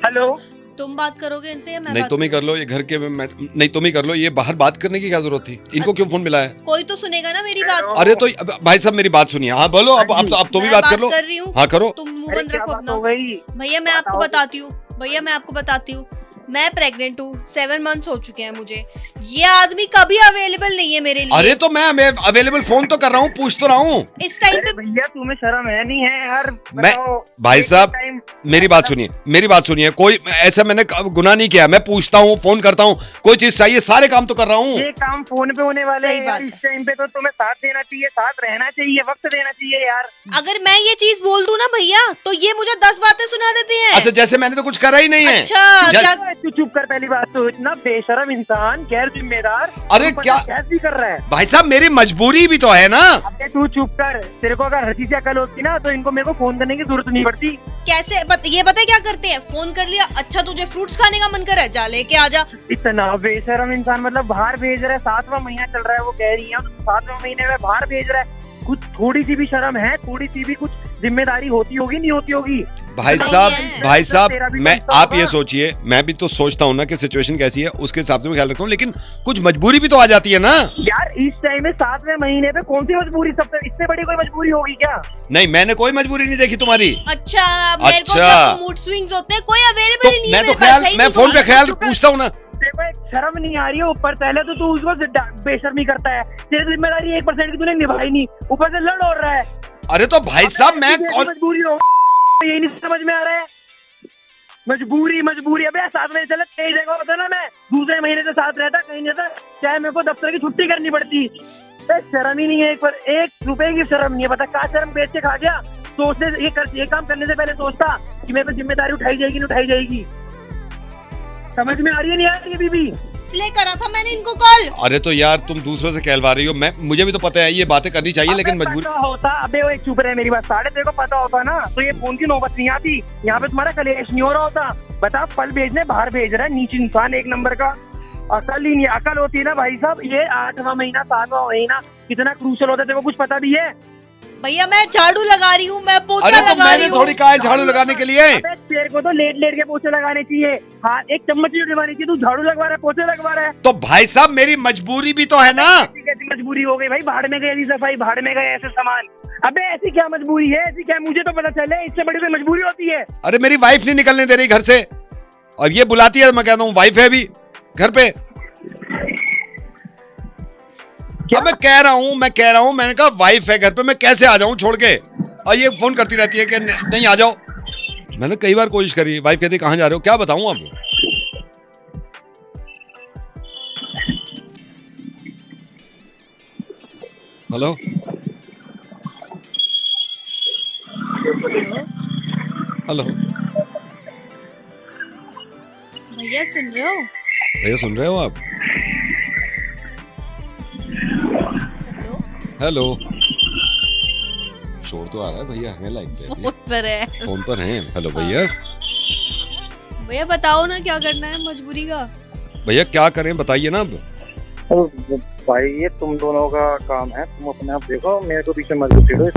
Hello. तुम बात करोगे इनसे या मैं नहीं बात तुम ही कर लो, ये घर के नहीं तुम ही कर लो, ये बाहर बात करने की क्या जरूरत थी? इनको क्यों फोन मिला है? कोई तो सुनेगा ना मेरी बात। अरे तो भाई साहब मेरी बात सुनिए। हाँ बोलो, अब तुम ही मैं बात कर लो। कर रही हूँ। हाँ करो। तुम मुंह अरे बंद क्या रखो बात अपना। हो गई? भैया मैं आपको बताओ। बताती हूँ, भैया मैं आपको बताती हूँ, मैं प्रेग्नेंट हूँ, 7 मंथ्स हो चुके हैं मुझे। ये आदमी कभी अवेलेबल नहीं है मेरे लिए। अरे तो मैं अवेलेबल फोन तो कर रहा हूँ, पूछ तो रहा हूँ। इस टाइम अरे पे भैया तुम्हें शर्म है नहीं है यार? मैं बताओ। भाई एक साहब टाइम- मेरी बात सुनिए, मेरी बात सुनिए। कोई ऐसा मैंने गुनाह नहीं किया। मैं पूछता हूँ, फोन करता हूँ, कोई चीज चाहिए, सारे काम तो कर रहा हूँ। ये काम फोन पे होने वाले सही हैं बात यार। इस टाइम पे तो तुम्हें साथ देना चाहिए, साथ रहना चाहिए, वक्त देना चाहिए यार। अगर मैं ये चीज बोल दूं ना भैया, तो ये मुझे 10 बातें सुना देती हैं। अच्छा जैसे मैंने तो कुछ करा ही नहीं है। अच्छा क्या? तू चुप कर। पहली बात तो इतना बेशरम इंसान, गैर जिम्मेदार। अरे तू क्या- पता कैसे कर रहा है? भाई साहब मेरी मजबूरी भी तो है ना। अबे तू चुप कर। तेरे को अगर हर चीज अकल होती ना तो इनको मेरे को फोन करने की जरूरत नहीं पड़ती। कैसे ये बता क्या करते हैं? फोन कर लिया, अच्छा तुझे फ्रूट्स खाने का मन कर रहा है, जा लेके आ जा। इतना बेशरम इंसान, मतलब बाहर भेज रहा है। 7वां महीना चल रहा है, वो कह रही है 7वें महीने में बाहर भेज रहा है। कुछ थोड़ी सी भी शर्म है? थोड़ी सी भी कुछ जिम्मेदारी होती होगी नहीं होती होगी? भाई नहीं साहब है। भाई साहब तेरा भी मैं तो आप ये होगा। सोचिए, मैं भी तो सोचता हूँ ना कि सिचुएशन कैसी है, उसके हिसाब से मैं ख्याल रखता हूँ, लेकिन कुछ मजबूरी भी तो आ जाती है ना। यार इस टाइम में 7वें महीने पे कौन सी मजबूरी? सबसे इससे बड़ी कोई मजबूरी होगी क्या? नहीं मैंने कोई मजबूरी नहीं देखी तुम्हारी। अच्छा मेरे को अच्छा। मूड स्विंग्स होते हैं, कोई अवेलेबल तो ही नहीं है मैं तो मेरे पास, ख्याल सही मैं नहीं फोन पे बोल। ख्याल पूछता हूँ ना। देखो एक शर्म नहीं आ रही है ऊपर। पहले तो तू उसको बेशर्मी करता है। तेरी जिम्मेदारी 1% की तूने निभाई नहीं, ऊपर से लड़ और रहा है। अरे तो भाई साहब मैं ऐसी कौन मजबूरी हो, यही नहीं समझ में आ रहा है। मजबूरी। अबे 7 महीने चले, कई जगह होता ना, मैं दूसरे महीने से साथ रहता, कहीं नहीं था, चाहे मेरे को दफ्तर की छुट्टी करनी पड़ती। शर्म ही नहीं है, एक रुपए की शर्म नहीं है। पता क्या शर्म बेच के खा गया? सोचने ये काम करने से पहले सोचता कि मेरे पे जिम्मेदारी उठाई जाएगी नहीं उठाई जाएगी। समझ में आ रही है नहीं आ रही है बीबी? इसलिए करा था मैंने इनको कॉल। अरे तो यार तुम दूसरों से कहलवा रही हो। मुझे भी तो पता है ये बातें करनी चाहिए, लेकिन अबे मजबूरी। पता होता। अबे वो एक चुप रहे मेरी बात। साढ़े तेरे को पता होता ना तो ये फोन की नौबत नहीं आती। यहाँ पे तुम्हारा कलेश नहीं हो रहा होता। बता, फल भेजने बाहर भेज रहा है, नीचे इंसान एक नंबर का। अकल ही नहीं। अकल होती है ना भाई साहब। ये 8वां महीना 7वां महीना कितना क्रूशल होता है, तेरे को कुछ पता भी है? भैया मैं झाड़ू लगा रही हूँ, मैं पोछा अरे तो लगा मैंने रही हूँ। थोड़ी कहा है झाड़ू लगाने के लिए। अबे तेरे को तो लेट लेट के पोछे लगाने चाहिए। हाँ एक चम्मच ही डुबानी चाहिए। तू झाड़ू लगवा रहा है, पोछे लगवा रहा है। तो भाई साहब मेरी मजबूरी भी तो है ना। कैसी मजबूरी हो गई भाई? भाड़ में गई ऐसी सफाई, भाड़ में गए ऐसे सामान। अबे ऐसी क्या मजबूरी है? ऐसी क्या? मुझे तो पता चले, इससे बड़ी कोई मजबूरी होती है? अरे मेरी वाइफ नहीं निकलने दे रही घर से, और ये बुलाती है, मैं कहता हूँ वाइफ है अभी घर पे। अब मैं कह रहा हूँ मैंने कहा वाइफ है घर पे, मैं कैसे आ जाऊं छोड़ के? और ये फोन करती रहती है कि नहीं आ जाओ। मैंने कई बार कोशिश करी, वाइफ कहती कहाँ जा रहे हो, क्या बताऊं अब। हेलो हेलो भैया सुन रहे हो? भैया सुन रहे हो आप? हेलो, हेलो शोर तो आ रहा है भैया, है लाइक पे फोन पर है। फोन पर हैं। हेलो भैया। भैया बताओ ना क्या करना है मजबूरी का। भैया क्या करें बताइए ना अब। भाई ये तुम दोनों का काम है। तुम अपने आप देखो, मेरे को पीछे मत घसीटो।